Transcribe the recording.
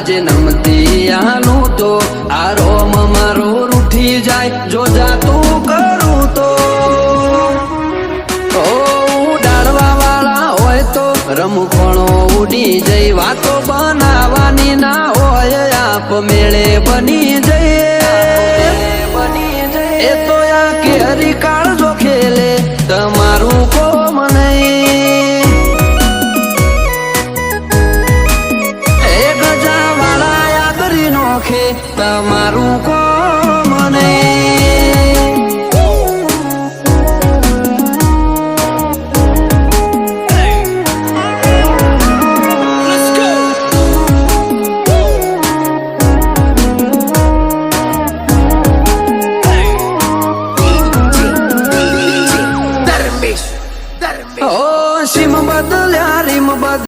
આજે નમતી આનું તો આ રોમ મારો રૂઠી જાય જો જાતું કરું તો ઉડાડવા વાળા હોય તો રમખણો ઉડી જઈ વાતો બનાવવાની ના હોય આપ મેળે બની જઈએ એ તો આ કેરી કાળજો ખેલે